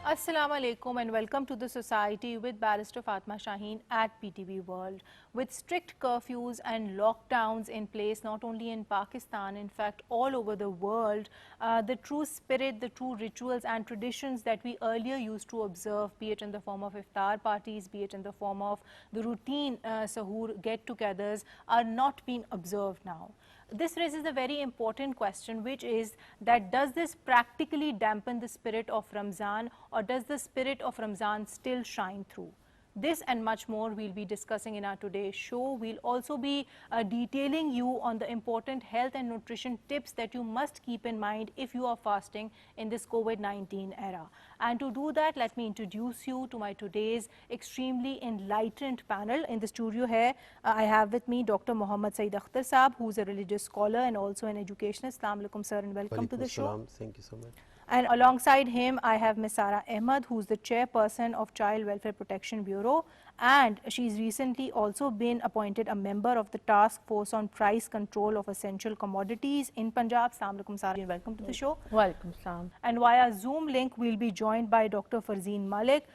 Assalamu alaikum and welcome to the Society with Barrister Fatma Shaheen at PTV World. With strict curfews and lockdowns in place not only in Pakistan, in fact all over the world, the true spirit, the true rituals and traditions that we earlier used to observe, be it in the form of iftar parties, be it in the form of the routine sahur get-togethers, are not being observed now. This raises a very important question, which is that does this practically dampen the spirit of Ramzan, or does the spirit of Ramzan still shine through? This and much more we'll be discussing in our today's show. We'll also be detailing you on the important health and nutrition tips that you must keep in mind if you are fasting in this COVID-19 era. And to do that, let me introduce you to my today's extremely enlightened panel. In the studio here, I have with me Dr. Muhammad Saeed Akhtar Saab, who's a religious scholar and also an educationist. Assalamu alaikum, sir, and welcome to the show. Thank you so much. And alongside him, I have Ms. Sara Ahmed, who's the chairperson of Child Welfare Protection Bureau, and she's recently also been appointed a member of the task force on price control of essential commodities in Punjab. Assalamu alaikum, Sara, and welcome to the show. Welcome, Sam. And via Zoom link, we'll be joined by Dr. Farzeen Malik,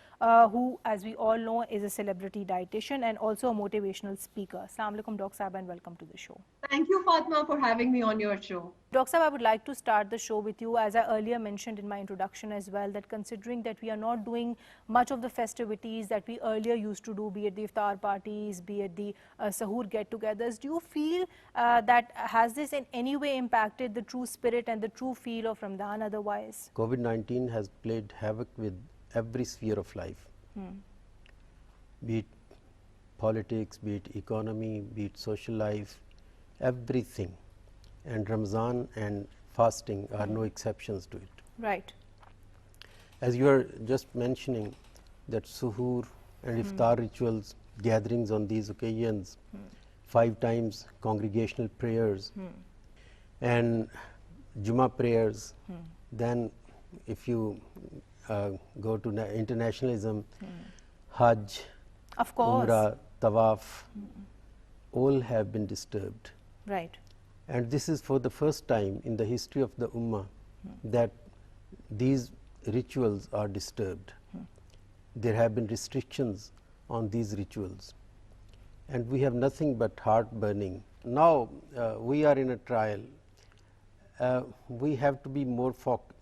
who, as we all know, is a celebrity dietitian and also a motivational speaker. Assalamu alaikum, Dr. Saab, and welcome to the show. Thank you, Fatma, for having me on your show. Dr. Saab, I would like to start the show with you, as I earlier mentioned in my introduction as well, that considering that we are not doing much of the festivities that we earlier used to do, be it the iftar parties, be it the sahur get-togethers, do you feel that has this in any way impacted the true spirit and the true feel of Ramadan otherwise? COVID-19 has played havoc with every sphere of life, be it politics, be it economy, be it social life, everything. And Ramzan and fasting are no exceptions to it. Right. As you are just mentioning, that suhoor and iftar rituals, gatherings on these occasions, 5 times congregational prayers and Jummah prayers. Then if you go to internationalism, Hajj, Of course. Umrah, Tawaf, all have been disturbed. Right. And this is for the first time in the history of the Ummah that these rituals are disturbed. There have been restrictions on these rituals, and we have nothing but heartburning. Now we are in a trial. We have to be more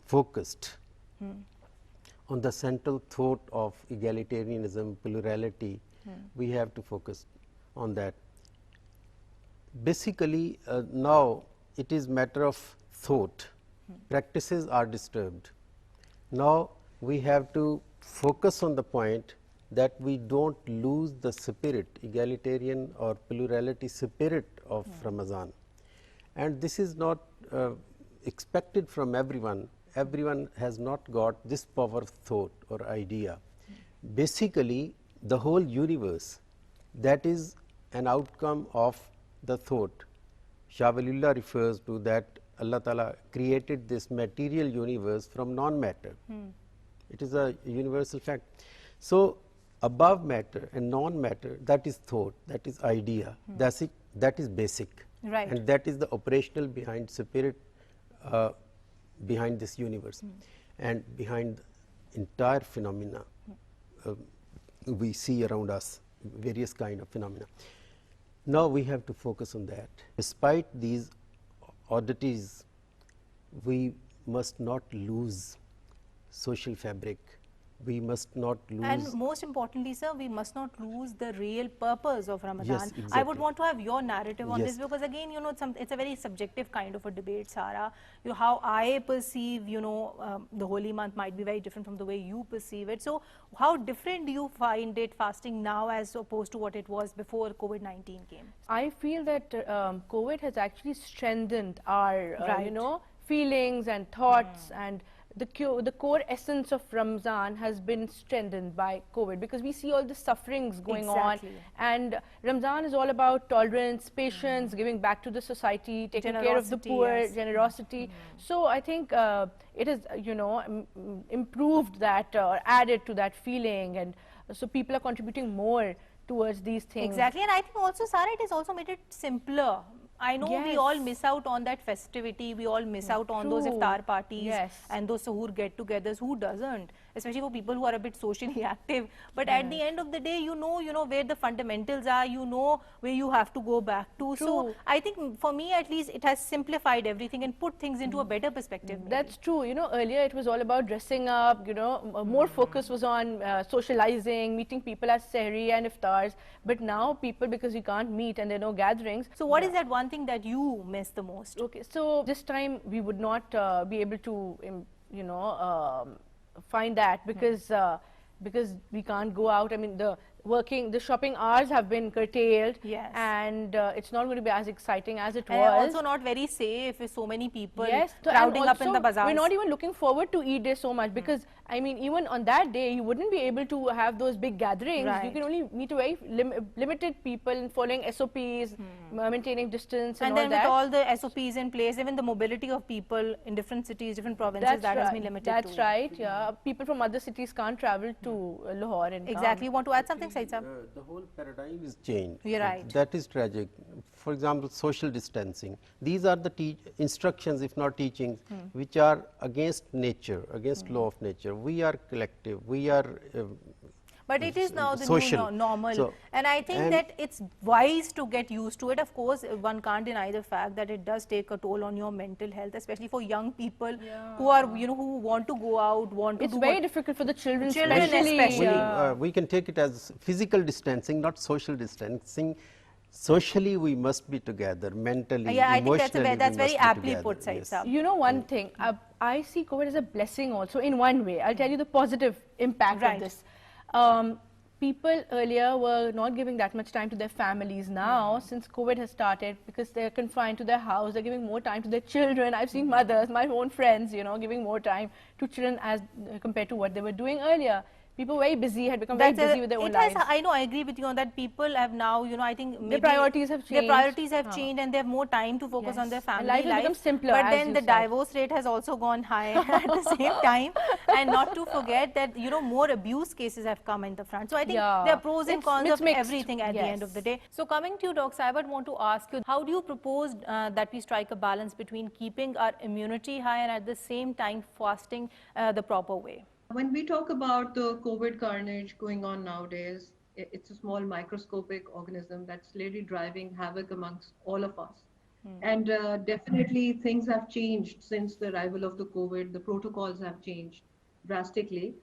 focused on the central thought of egalitarianism, plurality. We have to focus on that. Basically, now it is matter of thought. Practices are disturbed. Now we have to focus on the point that we don't lose the spirit, egalitarian or plurality spirit of Ramadan. And this is not expected from everyone. Everyone has not got this power of thought or idea. Basically, the whole universe, that is an outcome of the thought. Shah Waliullah refers to that Allah Ta'ala created this material universe from non-matter. It is a universal fact. So above matter and non-matter, that is thought, that is idea, that is basic. Right. And that is the operational behind spirit, behind this universe and behind entire phenomena we see around us, various kind of phenomena. Now we have to focus on that. Despite these oddities, we must not lose social fabric. We must not lose. And most importantly, sir, we must not lose the real purpose of Ramadan. Yes, I exactly. would want to have your narrative on Yes. this, because again, you know, it's a very subjective kind of a debate, Sara. How I perceive, you know, the holy month might be very different from the way you perceive it. So how different do you find it fasting now as opposed to what it was before COVID-19 came? I feel that COVID has actually strengthened our, Right. you know, feelings and thoughts, and the core essence of Ramzan has been strengthened by COVID, because we see all the sufferings going Exactly. on, and Ramzan is all about tolerance, patience, giving back to the society, taking care of the Generosity, poor, yes. generosity. So I think it has, you know, improved that or added to that feeling, and so people are contributing more towards these things. Exactly, and I think also, Sara, it has also made it simpler. I know we all miss out on that festivity, we all miss out on those iftar parties and those sahur get-togethers. Who doesn't? especially for people who are a bit socially active. But at the end of the day, you know where the fundamentals are, you know where you have to go back to. So True. I think for me at least, it has simplified everything and put things into a better perspective. Maybe. That's true. You know, earlier it was all about dressing up, you know, more focus was on socializing, meeting people at Sehri and Iftars. But now people, because we can't meet and there are no gatherings. So what is that one thing that you miss the most? Okay, so this time we would not be able to, you know, find that because we can't go out. I mean, the shopping hours have been curtailed. Yes. And it's not going to be as exciting as it And was. also not very safe with so many people Yes, so, crowding and up in the also bazaars. we're not even looking forward to Eid day so much because I mean, even on that day, you wouldn't be able to have those big gatherings. You Right. can only meet a very limited people and following SOPs, maintaining distance, And and then all with that. all the SOPs in place, even the mobility of people in different cities, different provinces, that has been limited That's too. right. Yeah, people from other cities can't travel to Lahore and Exactly. You want to add something, Said Saab? The whole paradigm is changed. You're right. That is tragic. For example, social distancing. These are the instructions, if not teachings, which are against nature, against law of nature. We are collective. We are. But it is now the social. new normal. So, and I think and- that it's wise to get used to it. Of course, one can't deny the fact that it does take a toll on your mental health, especially for young people who are, who want to go out, want to it's do very what- difficult for the children, Children especially. we can take it as physical distancing, not social distancing. Socially, we must be together. Mentally, Yeah, I think emotionally, that's we very must be aptly together. put, Said Yes. Saab. You know one thing, I see COVID as a blessing also in one way. I'll tell you the positive impact Right. of this. People earlier were not giving that much time to their families. Now, since COVID has started, because they're confined to their house, they're giving more time to their children. I've seen mothers, my own friends, you know, giving more time to children as compared to what they were doing earlier. People were very busy, had become very busy with their own lives. I know, I agree with you on that. People have now, I think maybe priorities have Their changed. priorities have changed, and they have more time to focus on their Yes. family And life has become simpler, But as then you the said. divorce rate has also gone high at the same time. And not to forget that, more abuse cases have come in the front. So I think Yeah. there are pros and cons It's of mixed. everything at the end of the Yes. day. So coming to you, Dr. Saib, I want to ask you, how do you propose that we strike a balance between keeping our immunity high and at the same time fasting the proper way? When we talk about the COVID carnage going on nowadays, it's a small microscopic organism that's really driving havoc amongst all of us. And definitely things have changed since the arrival of the COVID. The protocols have changed drastically.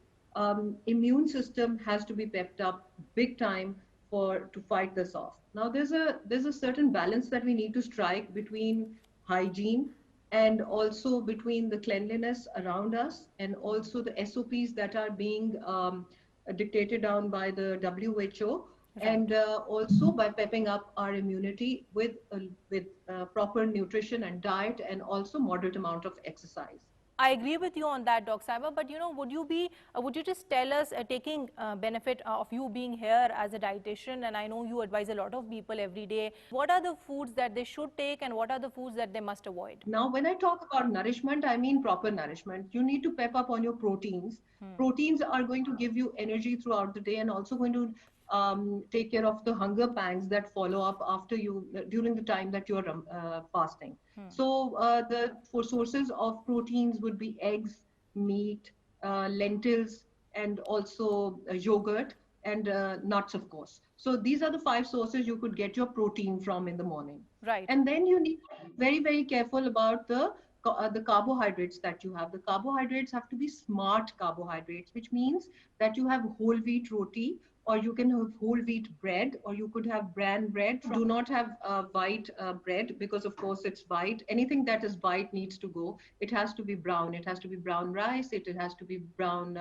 Immune system has to be pepped up big time to fight this off. Now there's a certain balance that we need to strike between hygiene and also between the cleanliness around us and also the SOPs that are being dictated down by the WHO, and also by pepping up our immunity with proper nutrition and diet and also moderate amount of exercise. I agree with you on that, Doc Saiba, but would you just tell us, taking benefit of you being here as a dietitian, and I know you advise a lot of people every day, what are the foods that they should take and what are the foods that they must avoid? Now, when I talk about nourishment, I mean proper nourishment. You need to pep up on your proteins. Proteins are going to give you energy throughout the day and also going to take care of the hunger pangs that follow up after during the time that you're fasting. So the four sources of proteins would be eggs, meat, lentils, and also yogurt and nuts, of course. So these are the five sources you could get your protein from in the morning. Right. And then you need to be very, very careful about the carbohydrates that you have. The carbohydrates have to be smart carbohydrates, which means that you have whole wheat roti, or you can have whole wheat bread, or you could have bran bread. Do not have white bread because, of course, it's white. Anything that is white needs to go. It has to be brown. It has to be brown rice. It has to be brown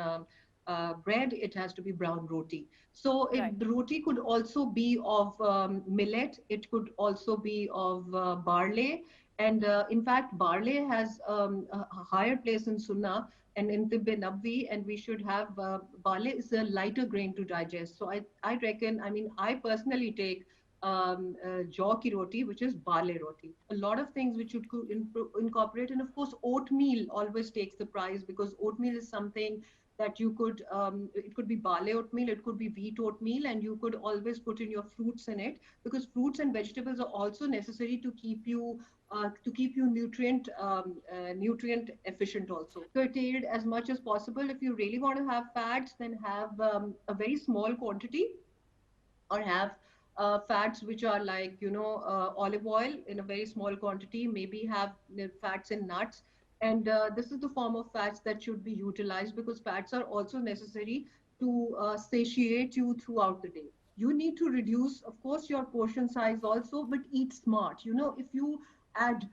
bread. It has to be brown roti. So Right. the roti could also be of millet. It could also be of barley. And in fact, barley has a higher place in Sunnah and in Tibbe Nabvi, and we should have barley is a lighter grain to digest. So I reckon, I mean, I personally take jaw ki roti, which is barley roti. A lot of things which you could incorporate, and of course, oatmeal always takes the prize because oatmeal is something that you could, it could be barley oatmeal, it could be wheat oatmeal, and you could always put in your fruits in it, because fruits and vegetables are also necessary to keep you nutrient efficient also. Curtailed as much as possible. If you really want to have fats, then have a very small quantity, or have fats which are like, olive oil in a very small quantity. Maybe have fats in nuts, and this is the form of fats that should be utilized, because fats are also necessary to satiate you throughout the day. You need to reduce, of course, your portion size also, but eat smart. If you add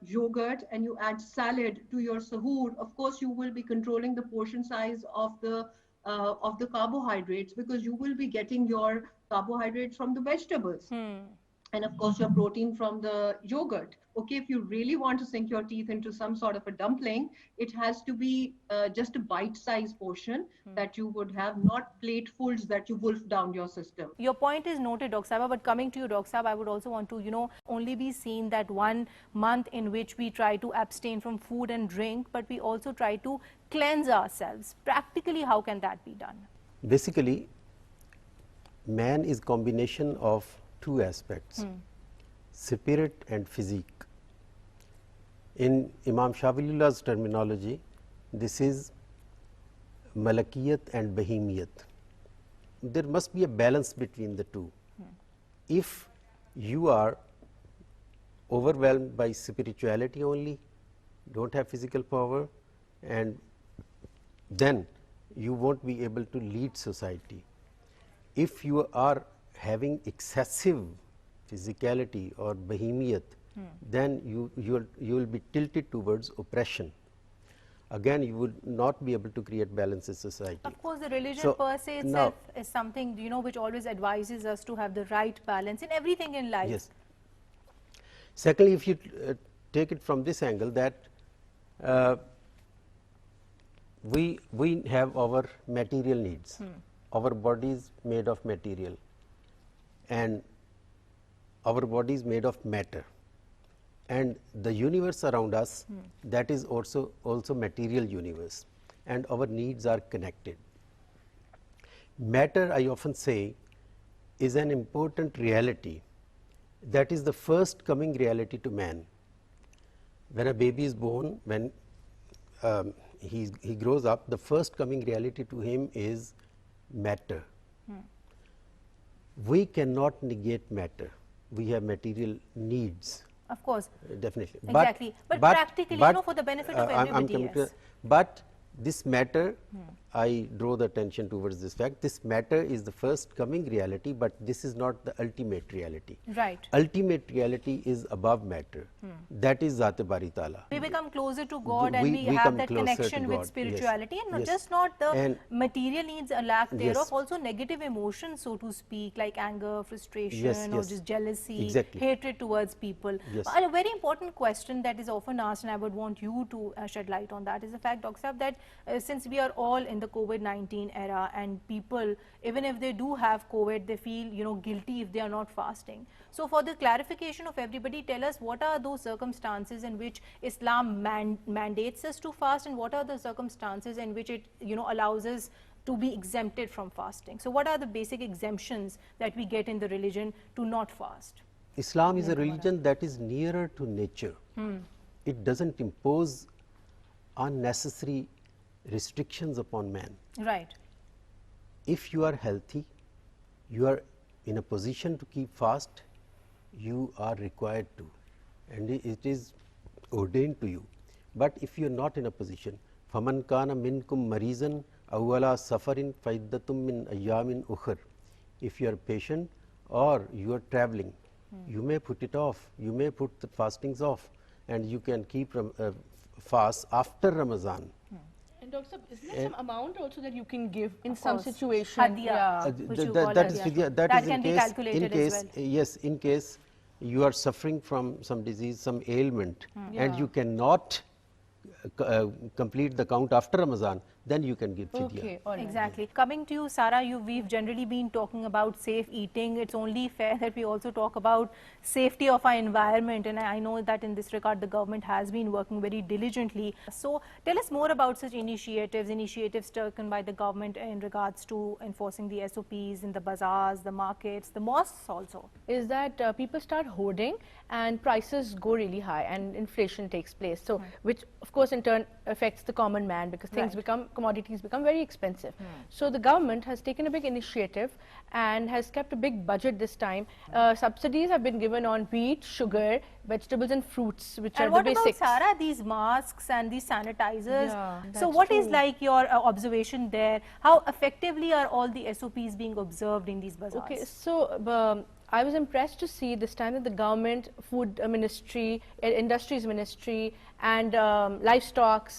yogurt and you add salad to your sahur, of course you will be controlling the portion size of the carbohydrates, because you will be getting your carbohydrates from the vegetables, and of course your protein from the yogurt. Okay, if you really want to sink your teeth into some sort of a dumpling, it has to be just a bite-sized portion that you would have, not platefuls that you wolf down your system. Your point is noted, Dr. Saba, but coming to you, Dr. Saba, I would also want to, only be seen that 1 month in which we try to abstain from food and drink, but we also try to cleanse ourselves. Practically, how can that be done? Basically, man is combination of two aspects, spirit and physique. In Imam Shah Waliullah's terminology, this is malakiyat and bahimiyat. There must be a balance between the two. If you are overwhelmed by spirituality only, don't have physical power, and then you won't be able to lead society. If you are having excessive physicality or bahimiyat, then you will be tilted towards oppression. Again, you would not be able to create balance in society. Of course, the religion per se itself is something, which always advises us to have the right balance in everything in life. Yes. Secondly, if you take it from this angle, that we have our material needs. Our body is made of material, and our body is made of matter, and the universe around us, that is also material universe, and our needs are connected. Matter, I often say, is an important reality. That is the first coming reality to man. When a baby is born, when he grows up, the first coming reality to him is matter. We cannot negate matter. We have material needs. Of course. Definitely. Exactly. But practically, for the benefit of everybody, yes. But this matter, I draw the attention towards this fact, this matter is the first coming reality, but this is not the ultimate reality. Right. Ultimate reality is above matter. That is Zat-e Bari Ta'ala. We become closer to God, and we have that connection with spirituality, and just not the material needs, a lack thereof, also negative emotions, so to speak, like anger, frustration, or just jealousy, hatred towards people. And a very important question that is often asked, and I would want you to shed light on that, is the fact, Dr. Saab, that since we are all in the COVID-19 era, and people, even if they do have COVID, they feel, guilty if they are not fasting. So for the clarification of everybody, tell us what are those circumstances in which Islam mandates us to fast, and what are the circumstances in which it, allows us to be exempted from fasting. So what are the basic exemptions that we get in the religion to not fast? Islam is a religion that is nearer to nature. It doesn't impose unnecessary restrictions upon man. Right. If you are healthy, you are in a position to keep fast, you are required to, and it is ordained to you. But if you are not in a position, فَمَنْ كَانَ مِنْكُمْ مَرِيزًا أَوْ عَلَى سَفَرٍ فَعِدَّةٌ مِّنْ أَيَّامٍ أُخَرٍ. If you are patient or you are traveling, you may put it off, you may put the fastings off, and you can keep fast after Ramadan. And Dr. Saab, isn't there some amount also that you can give in some situations? That can be calculated as well. Yes, in case you are suffering from some disease, some ailment, and you cannot complete the count after Ramadan, then you can give fidya. Okay, all right. Exactly. Coming to you, Sarah, we've generally been talking about safe eating. It's only fair that we also talk about safety of our environment. And I know that in this regard, the government has been working very diligently. So tell us more about such initiatives taken by the government in regards to enforcing the SOPs in the bazaars, the markets, the mosques also. Is that people start hoarding and prices go really high and inflation takes place. So, which of course in turn affects the common man because things commodities become very expensive. So the government has taken a big initiative and has kept a big budget this time. Subsidies have been given on wheat, sugar, vegetables and fruits, which are the basics. And what about, Sarah, these masks and these sanitizers? Yeah, So that's what is true. like your observation there? How effectively are all the SOPs being observed in these bazaars? Okay, so I was impressed to see this time that the government, food ministry, industries ministry and livestock,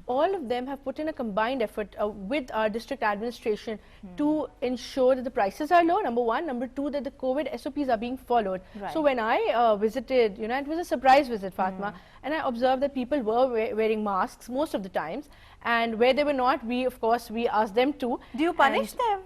all of them have put in a combined effort with our district administration to ensure that the prices are low, number one. Number two, that the COVID SOPs are being followed. Right. So when I visited, it was a surprise visit, Fatma, and I observed that people were wearing masks most of the times, and where they were not, of course, we asked them to. Do you punish them?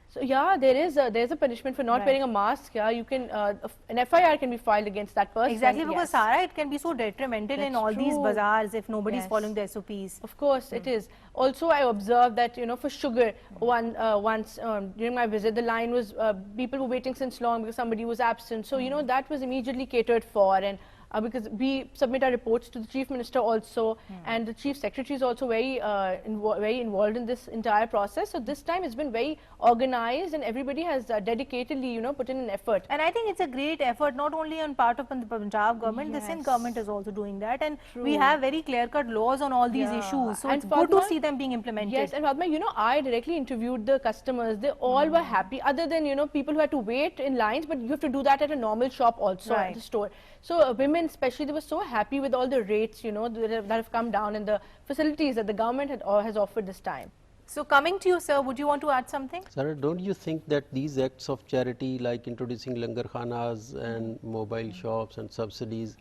So yeah, there's a punishment for not wearing a mask. Yeah, you can an FIR can be filed against that person. Exactly, because yes. Sarah, it can be so detrimental in That's all these true. bazaars if nobody is Yes. following the SOPs. Of course, it is. Also, I observed that for sugar, once during my visit, the line was people were waiting since long because somebody was absent. So that was immediately catered for, and because we submit our reports to the Chief Minister also, and the Chief Secretary is also very involved in this entire process. So this time it's been very organized, and everybody has dedicatedly put in an effort. And I think it's a great effort, not only on part of the Punjab government, the Sindh Yes. government is also doing that. And we True. have very clear-cut laws on all these Yeah. issues. So And it's good to Fatma- see them being implemented. Yes, and Padma, I directly interviewed the customers. They all were happy, other than people who had to wait in lines, but you have to do that at a normal shop also at Right. the store. So women especially, they were so happy with all the rates that have come down and the facilities that the government has offered this time. So coming to you, sir, would you want to add something? Sarah, don't you think that these acts of charity like introducing langar khanas and mobile shops and subsidies,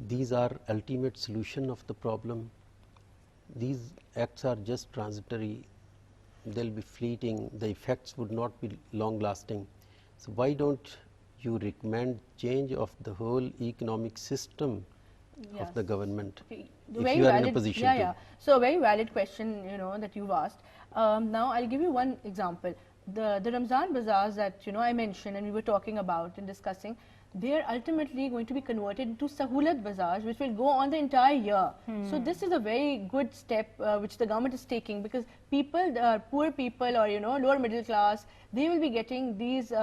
these are ultimate solution of the problem? These acts are just transitory, they'll be fleeting, the effects would not be long lasting. So why don't you recommend change of the whole economic system of the government, Okay, if you are in a position to? Yeah. So a very valid question, that you've asked. Now I'll give you one example. The Ramzan bazaars that I mentioned and we were talking about and discussing, they are ultimately going to be converted into Sahulat bazaars, which will go on the entire year. So this is a very good step which the government is taking, because people, poor people or lower middle class, they will be getting these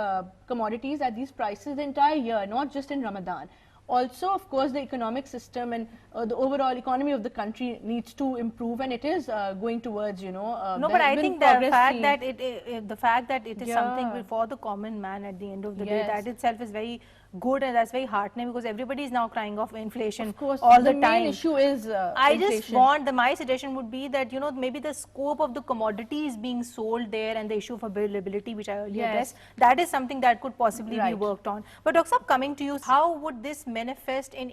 commodities at these prices the entire year, not just in Ramadan. Also, of course, the economic system and the overall economy of the country needs to improve, and it is going towards, No, there but has I been think the progress fact seen. that it is something Yeah. for the common man at the end of the day, Yes. that itself is very good, and that's very heartening, because everybody is now crying off inflation Of course, all the main time. issue is I just inflation. want, my suggestion would be that maybe the scope of the commodities being sold there and the issue of availability, which I earlier Yes. addressed, that is something that could possibly be Right. worked on. But Dr. Saab, coming to you, how would this manifest in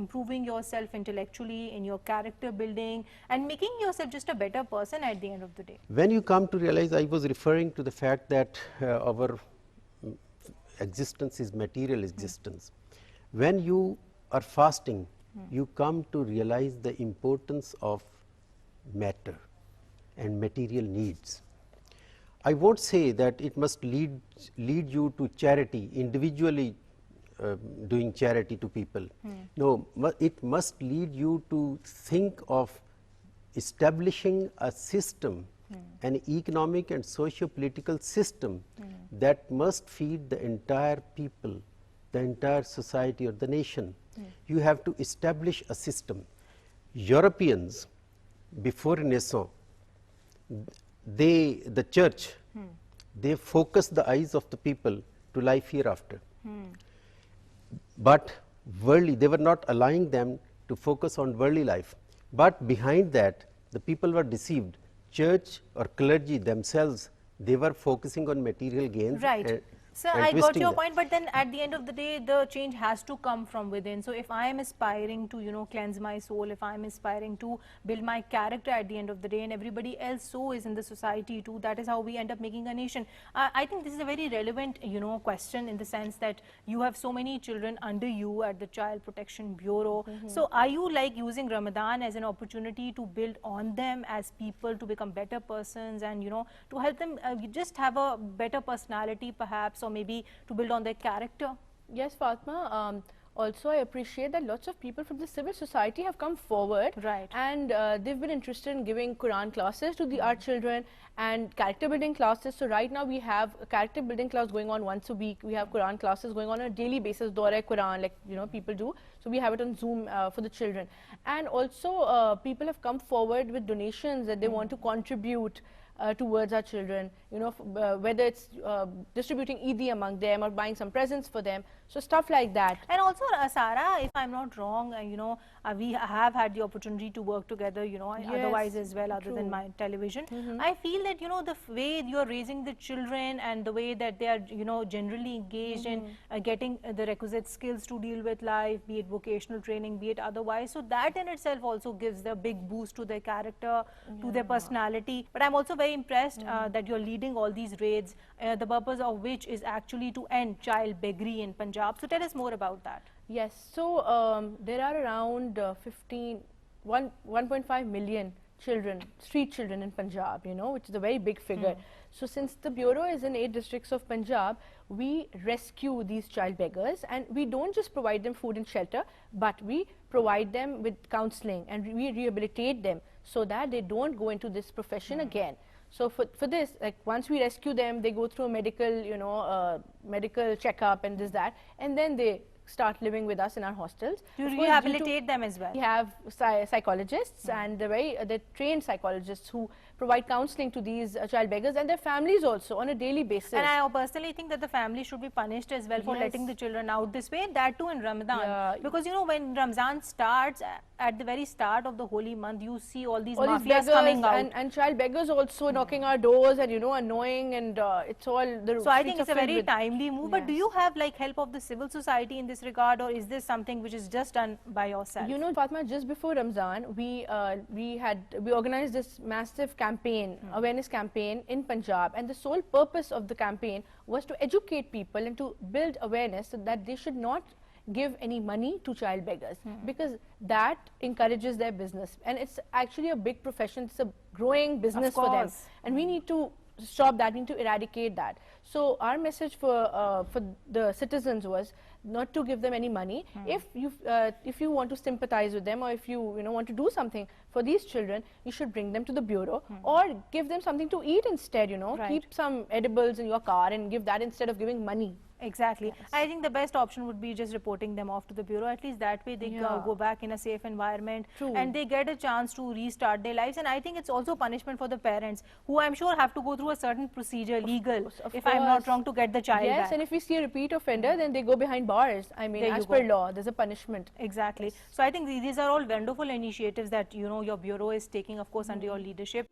improving yourself intellectually, in your character building, and making yourself just a better person at the end of the day? When you come to realize, I was referring to the fact that our existence is material existence. When you are fasting, you come to realize the importance of matter and material needs. I won't say that it must lead you to charity, individually doing charity to people. No, it must lead you to think of establishing a system, an economic and socio-political system that must feed the entire people, the entire society or the nation. You have to establish a system. Europeans, before Renaissance, the church, they focused the eyes of the people to life hereafter. But worldly, they were not allowing them to focus on worldly life. But behind that, the people were deceived. Church or clergy themselves, they were focusing on material gains. Right. So and I got twisting your them. point, but then at the end of the day, the change has to come from within. So if I am aspiring to, cleanse my soul, if I am aspiring to build my character at the end of the day, and everybody else so is in the society too, that is how we end up making a nation. I think this is a very relevant, question, in the sense that you have so many children under you at the Child Protection Bureau. So are you like using Ramadan as an opportunity to build on them as people, to become better persons, and to help them just have a better personality perhaps, or maybe to build on their character? Yes, Fatma. Also, I appreciate that lots of people from the civil society have come forward, Right. and they've been interested in giving Quran classes to our children and character building classes. So right now we have a character building class going on once a week. We have Quran classes going on a daily basis, Dora Quran, like people do. So we have it on Zoom for the children, and also people have come forward with donations that they want to contribute towards our children, whether it's distributing Eid among them or buying some presents for them, so stuff like that. And also, Sarah, if I'm not wrong, we have had the opportunity to work together, otherwise as well, other than my television. I feel that, the way you're raising the children and the way that they are, generally engaged in getting the requisite skills to deal with life, be it vocational training, be it otherwise. So that in itself also gives the big boost to their character, to their personality. But I'm also very impressed that you're leading all these raids, the purpose of which is actually to end child beggary in Punjab. So tell us more about that. Yes, so there are around 1.5 million children, street children in Punjab, which is a very big figure. So since the Bureau is in 8 districts of Punjab, we rescue these child beggars, and we don't just provide them food and shelter, but we provide them with counseling, and we rehabilitate them so that they don't go into this profession again. So for this, like once we rescue them, they go through a medical, medical checkup and this, that, and then they start living with us in our hostels. You Of course, rehabilitate them as well. we have psychologists and they're trained psychologists who provide counseling to these child beggars and their families also on a daily basis. And I personally think that the family should be punished as well for letting the children out this way, that too in Ramadan. Yeah. Because when Ramzan starts, at the very start of the holy month, you see all these all these mafias beggars coming out. and child beggars also knocking our doors and annoying, and it's all the So I streets think are it's a filled very with- timely move. But do Yes. you have like help of the civil society in this regard, or is this something which is just done by yourself? Fatma, just before Ramzan, we organized this massive campaign, awareness campaign in Punjab, and the sole purpose of the campaign was to educate people and to build awareness so that they should not give any money to child beggars, because that encourages their business, and it's actually a big profession. It's a growing business for them, and we need to stop that. We need to eradicate that. So our message for the citizens was not to give them any money. If you want to sympathize with them, or if you want to do something for these children, you should bring them to the bureau, or give them something to eat instead. Keep some edibles in your car and give that instead of giving money. Exactly. Yes. I think the best option would be just reporting them off to the bureau. At least that way they go back in a safe environment. True. And they get a chance to restart their lives. And I think it's also punishment for the parents, who I'm sure have to go through a certain procedure, legal, Of if I'm not course. wrong, to get the child Yes, back. and if we see a repeat offender, then they go behind bars. I mean, There as you per go. law, there's a punishment. Exactly. So I think these are all wonderful initiatives that your bureau is taking, of course, under your leadership.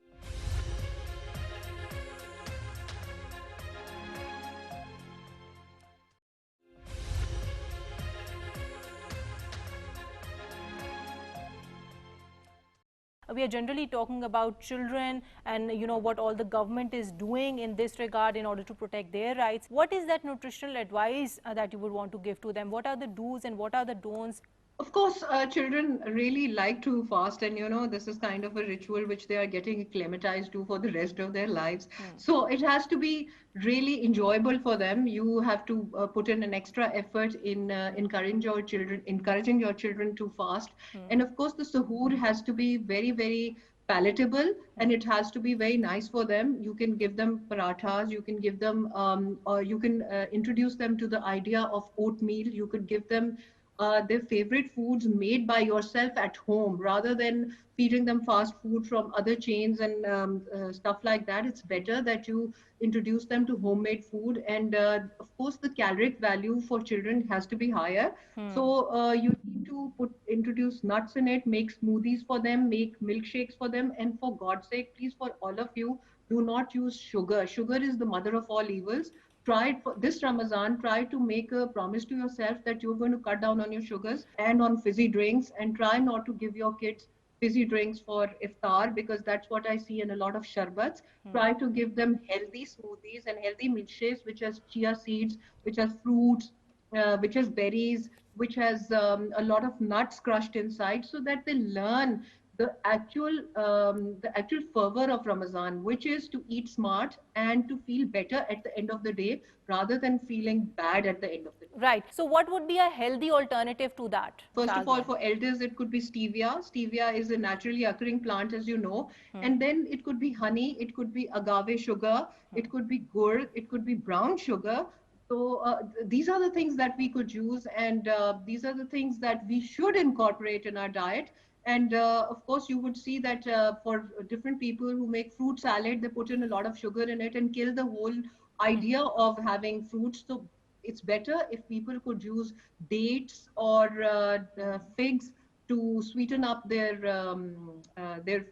We are generally talking about children and what all the government is doing in this regard in order to protect their rights. What is that nutritional advice that you would want to give to them? What are the do's and what are the don'ts? Of course, children really like to fast, and this is kind of a ritual which they are getting acclimatized to for the rest of their lives. So it has to be really enjoyable for them. You have to put in an extra effort in encouraging your children to fast. And of course, the suhoor has to be very, very palatable, and it has to be very nice for them. You can give them parathas, you can give them, or you can introduce them to the idea of oatmeal. You could give them their favorite foods made by yourself at home, rather than feeding them fast food from other chains and stuff like that. It's better that you introduce them to homemade food. And of course, the caloric value for children has to be higher. So you need to introduce nuts in it, make smoothies for them, make milkshakes for them. And for God's sake, please, for all of you, do not use sugar. Sugar is the mother of all evils. try for this Ramadan, try to make a promise to yourself that you're going to cut down on your sugars and on fizzy drinks, and try not to give your kids fizzy drinks for iftar, because that's what I see in a lot of sharbats. Try to give them healthy smoothies and healthy milkshakes, which has chia seeds, which has fruits, which has berries, which has a lot of nuts crushed inside, so that they learn the actual fervor of Ramadan, which is to eat smart and to feel better at the end of the day, rather than feeling bad at the end of the day. Right. So what would be a healthy alternative to that? First of all, for elders, it could be stevia. Stevia is a naturally occurring plant, as you know. And then it could be honey, it could be agave sugar, it could be gur, it could be brown sugar. So these are the things that we could use, and these are the things that we should incorporate in our diet. And of course, you would see that for different people who make fruit salad, they put in a lot of sugar in it and kill the whole idea of having fruits. So it's better if people could use dates or figs to sweeten up their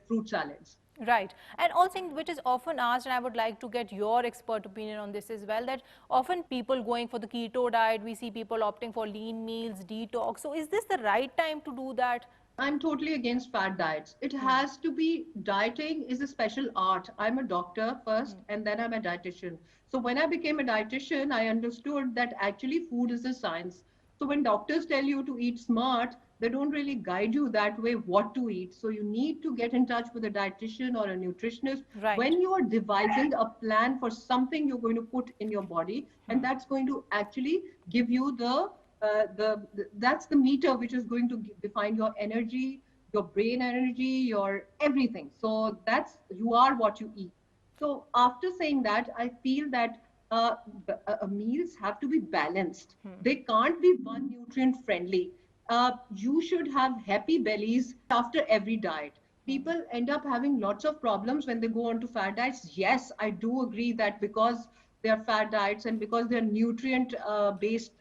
fruit salads. Right. And also which is often asked, and I would like to get your expert opinion on this as well, that often people going for the keto diet, we see people opting for lean meals, detox. So is this the right time to do that? I'm totally against fad diets. It has to be, dieting is a special art. I'm a doctor first and then I'm a dietitian. So when I became a dietitian, I understood that actually food is a science. So when doctors tell you to eat smart, they don't really guide you that way what to eat. So you need to get in touch with a dietitian or a nutritionist Right. when you are devising a plan for something you're going to put in your body, and that's going to actually give you that's the meter which is going to define your energy, your brain energy, your everything. So that's, you are what you eat. So after saying that, I feel that meals have to be balanced. They can't be one nutrient friendly. You should have happy bellies after every diet. People end up having lots of problems when they go on to fad diets. Yes, I do agree that because they are fad diets and because they're nutrient based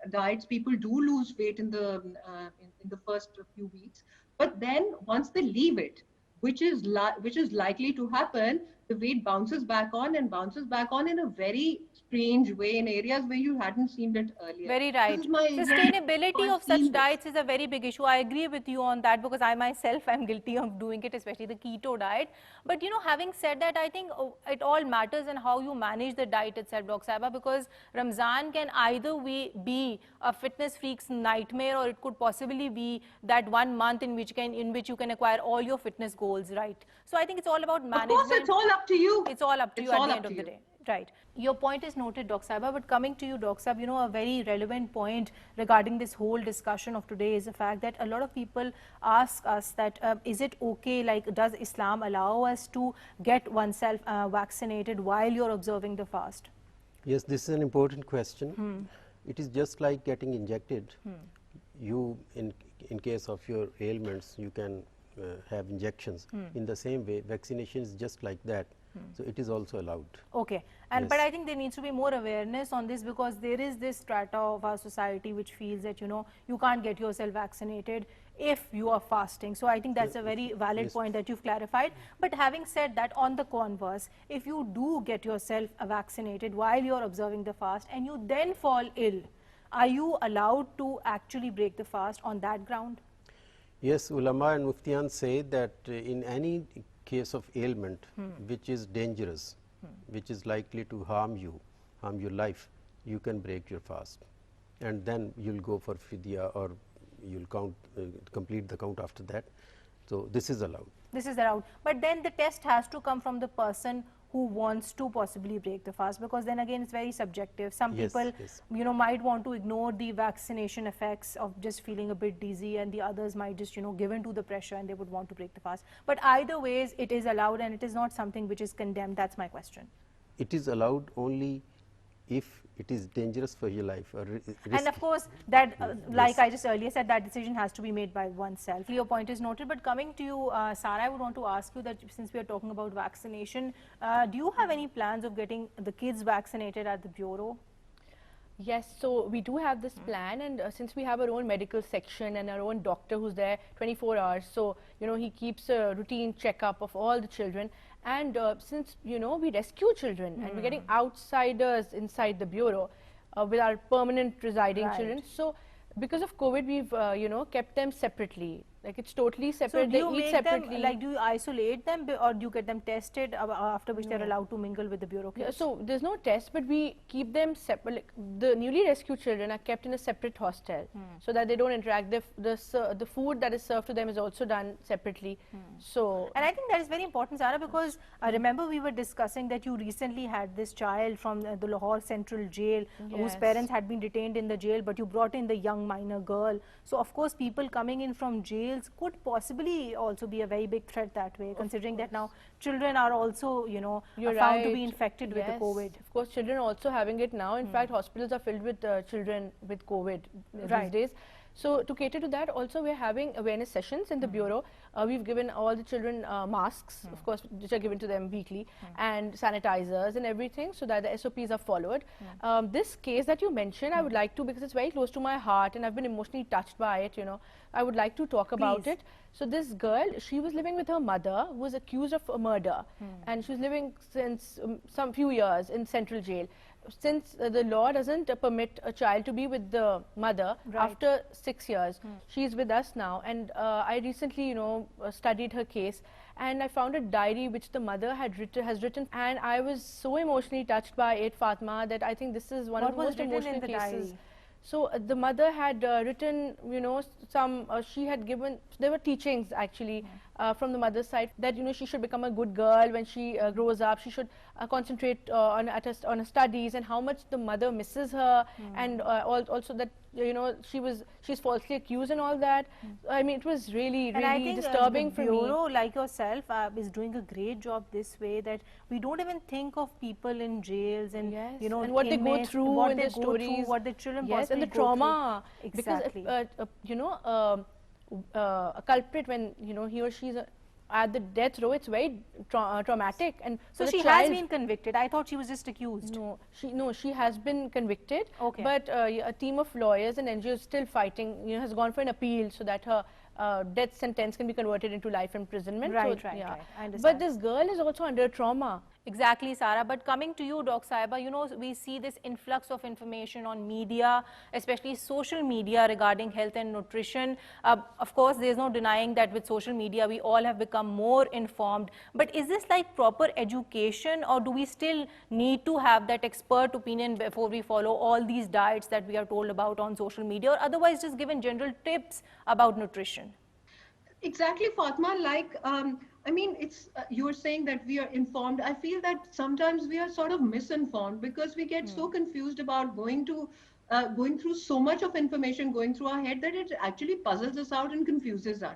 diets, people do lose weight in the first few weeks. But then once they leave it, which is likely to happen, the weight bounces back on and bounces back on in a very strange way in areas where you hadn't seen it earlier. Very right. This is my Sustainability I've of such seen this. diets is a very big issue. I agree with you on that because I myself am guilty of doing it, especially the keto diet. But you know, having said that, I think it all matters in how you manage the diet itself, Dr. Saiba, because Ramzan can either be a fitness freak's nightmare, or it could possibly be that 1 month in which you can acquire all your fitness goals, right? So I think it's all about management. Of course, it's all up to you. It's all up to you It's at all the up end of to the you. day. Right. Your point is noted, Dr. Saiba, but coming to you, Dr. Saib, you know, a very relevant point regarding this whole discussion of today is the fact that a lot of people ask us that is it okay, like does Islam allow us to get oneself vaccinated while you're observing the fast? Yes, this is an important question. It is just like getting injected. You, in case of your ailments, you can have injections. In the same way, vaccination is just like that. So it is also allowed. Okay, and Yes. but I think there needs to be more awareness on this, because there is this strata of our society which feels that, you know, you can't get yourself vaccinated if you are fasting. So I think that's a very valid Yes. point that you've clarified. But having said that, on the converse, if you do get yourself vaccinated while you're observing the fast and you then fall ill, are you allowed to actually break the fast on that ground? Yes, ulama and muftiyan say that in any case of ailment which is dangerous, which is likely to harm your life, you can break your fast, and then you'll go for fidya, or you'll complete the count after that. So this is allowed. This is allowed. But then the test has to come from the person who wants to possibly break the fast, because then again it's very subjective. Some Yes, people, yes. you know, might want to ignore the vaccination effects of just feeling a bit dizzy, and the others might just, you know, give in to the pressure and they would want to break the fast. But either ways, it is allowed and it is not something which is condemned. That's my question. It is allowed only if it is dangerous for your life or And of course, that, like Yes. I just earlier said, that decision has to be made by oneself. Your point is noted, but coming to you, Sarah, I would want to ask you that since we are talking about vaccination, do you have any plans of getting the kids vaccinated at the Bureau? Yes, so we do have this plan, and since we have our own medical section and our own doctor who's there 24 hours, so he keeps a routine checkup of all the children. And since we rescue children and we're getting outsiders inside the bureau with our permanent residing children, so because of COVID, we've kept them separately. Like it's totally So separate. do They you eat make separately. them, like do you isolate them or do you get them tested after which they're allowed to mingle with the bureau Yeah, kids? so there's no test, but we keep them separate. Like the newly rescued children are kept in a separate hostel, so that they don't interact. The food that is served to them is also done separately. So And I think that is very important, Sarah, because I remember we were discussing that you recently had this child from the Lahore Central Jail whose Yes. parents had been detained in the jail, but you brought in the young minor girl. So of course people coming in from jails could possibly also be a very big threat that way, considering that now children are also, You're found to be right. infected with the Yes, COVID. Of course, children are also having it now. In fact, hospitals are filled with children with COVID Right. these days. So to cater to that, also we're having awareness sessions in the bureau. We've given all the children masks, of course, which are given to them weekly, and sanitizers and everything, so that the SOPs are followed. This case that you mentioned, I would like to, because it's very close to my heart, and I've been emotionally touched by it. I would like to talk about Please. it. So this girl, she was living with her mother, who was accused of a murder, and she was living since some few years in central jail. Since the law doesn't permit a child to be with the mother after 6 years, she's with us now. And I recently, studied her case, and I found a diary which the mother has written, and I was so emotionally touched by it, Fatma, that I think this is one What of the was most written in emotional the cases. diary? So the mother had written, she had given, there were teachings actually from the mother's side that, she should become a good girl when she grows up. She should concentrate on her studies, and how much the mother misses her, and also that, she's falsely accused and all that. I mean, it was really, And I really think disturbing the for me. bureau, like yourself, is doing a great job this way, that we don't even think of people in jails and Yes, and what they go inmates, through what in they their go through, stories. what the children Yes, and possibly the go through. trauma. Exactly. Because a culprit, when he or she is at the death row, it's very traumatic. And So for the she child, has been convicted. I thought she was just accused. No, she has been convicted. Okay. But a team of lawyers and NGOs still fighting. Has gone for an appeal so that her death sentence can be converted into life imprisonment. Right, So, right, yeah. right. I understand. But this girl is also under trauma. Exactly, Sarah. But coming to you, Doc Saiba, we see this influx of information on media, especially social media regarding health and nutrition. Of course, there's no denying that with social media, we all have become more informed. But is this like proper education, or do we still need to have that expert opinion before we follow all these diets that we are told about on social media, or otherwise just given general tips about nutrition? Exactly, Fatma. I mean, it's you were saying that we are informed. I feel that sometimes we are sort of misinformed because we get so confused about going through so much of information going through our head that it actually puzzles us out and confuses us.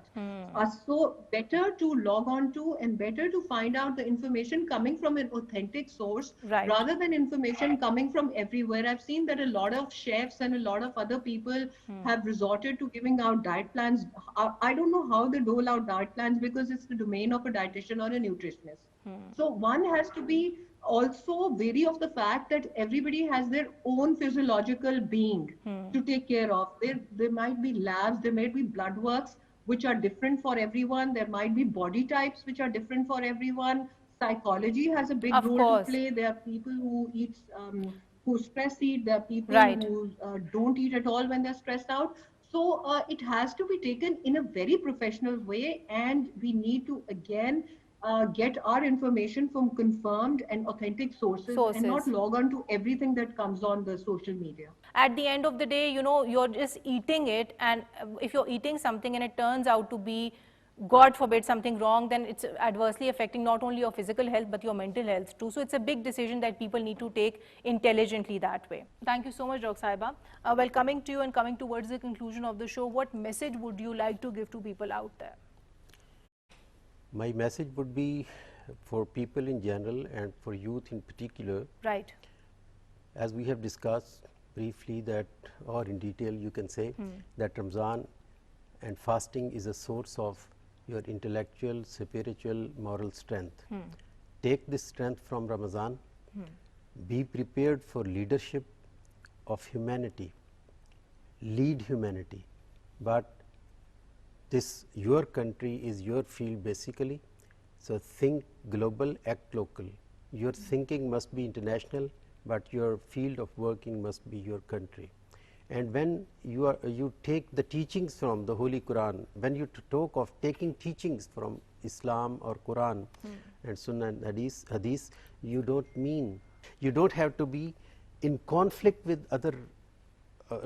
So better to log on to and better to find out the information coming from an authentic source Right. rather than information coming from everywhere. I've seen that a lot of chefs and a lot of other people have resorted to giving out diet plans. I don't know how they dole out diet plans because it's the domain of a dietitian or a nutritionist. So one has to be also wary of the fact that everybody has their own physiological being to take care of. There might be labs, there might be blood works which are different for everyone. There might be body types which are different for everyone. Psychology has a big Of role to course. play. There are people who stress eat. There are people Right. who don't eat at all when they're stressed out. So it has to be taken in a very professional way, and we need to again get our information from confirmed and authentic sources and not Sources. log on to everything that comes on the social media. At the end of the day, you're just eating it, and if you're eating something and it turns out to be, God forbid, something wrong, then it's adversely affecting not only your physical health but your mental health too. So it's a big decision that people need to take intelligently that way. Thank you so much, Dr. Saiba. Well, coming to you and coming towards the conclusion of the show, what message would you like to give to people out there? My message would be for people in general and for youth in particular. Right. As we have discussed briefly that, or in detail you can say, that Ramadan and fasting is a source of your intellectual, spiritual, moral strength. Take this strength from Ramadan, be prepared for leadership of humanity, lead humanity, but this your country is your field basically. So, think global, act local. Your thinking must be international, but your field of working must be your country. And when you take the teachings from the Holy Quran, when you talk of taking teachings from Islam or Quran and Sunnah and Hadith, you don't have to be in conflict with other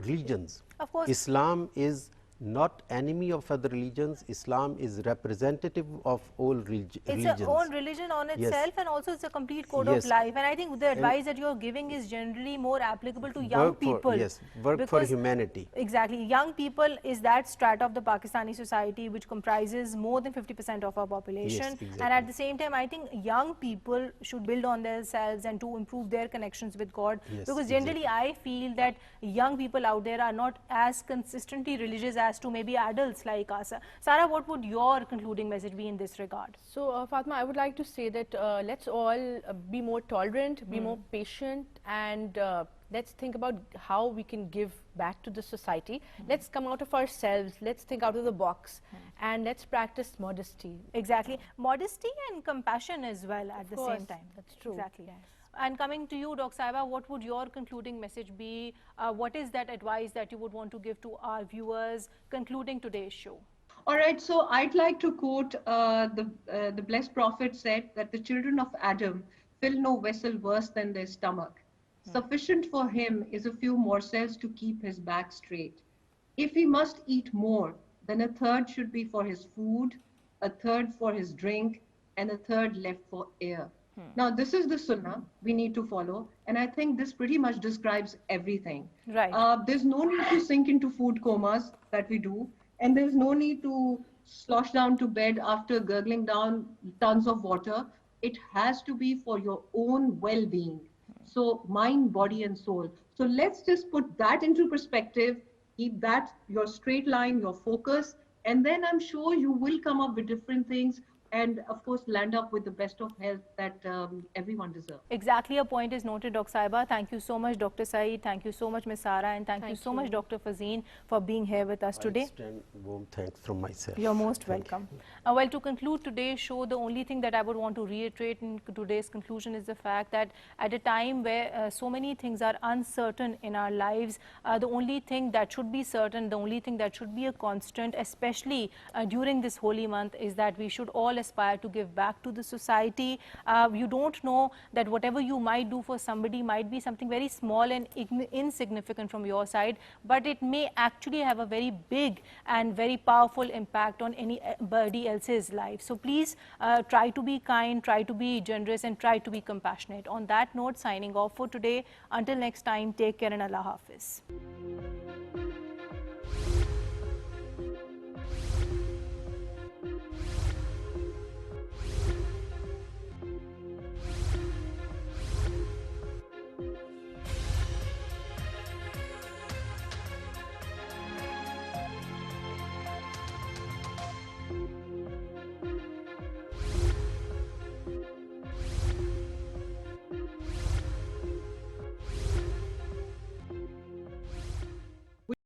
religions. Of course. Islam is not enemy of other religions. Islam is representative of all religions. It's a own religion on itself, and also it's a complete code of life. And I think the advice that you're giving is generally more applicable to young people. Work for humanity. Exactly. Young people is that strata of the Pakistani society which comprises more than 50% of our population. Yes, exactly. And at the same time, I think young people should build on themselves and to improve their connections with God. Yes, because generally I feel that young people out there are not as consistently religious as to maybe adults like us. Sarah, what would your concluding message be in this regard? So, Fatma, I would like to say that let's all be more tolerant, be more patient, and let's think about how we can give back to the society. Let's come out of ourselves, let's think out of the box, and let's practice modesty. Exactly. Modesty and compassion as well at the same time. That's true. Exactly. Yes. And coming to you, Dr. Saiba, what would your concluding message be? What is that advice that you would want to give to our viewers concluding today's show? All right, so I'd like to quote the blessed prophet said that the children of Adam fill no vessel worse than their stomach. Sufficient for him is a few morsels to keep his back straight. If he must eat more, then a third should be for his food, a third for his drink, and a third left for air. Now, this is the sunnah we need to follow, and I think this pretty much describes everything. Right. There's no need to sink into food comas that we do, and there's no need to slosh down to bed after gurgling down tons of water. It has to be for your own well-being. So mind, body, and soul. So let's just put that into perspective, keep that your straight line, your focus, and then I'm sure you will come up with different things and of course land up with the best of health that everyone deserves. Exactly, a point is noted, Dr. Saiba. Thank you so much, Dr. Saeed. Thank you so much, Ms. Sara, and thank you so much, Dr. Fazeen, for being here with us today. I extend warm thanks from myself. You're most welcome. Well, to conclude today's show, the only thing that I would want to reiterate in today's conclusion is the fact that at a time where so many things are uncertain in our lives, the only thing that should be certain, the only thing that should be a constant, especially during this holy month, is that we should all aspire to give back to the society. You don't know that whatever you might do for somebody might be something very small and insignificant from your side, but it may actually have a very big and very powerful impact on anybody else's life. So please try to be kind, try to be generous, and try to be compassionate. On that note, signing off for today. Until next time, take care and Allah Hafiz.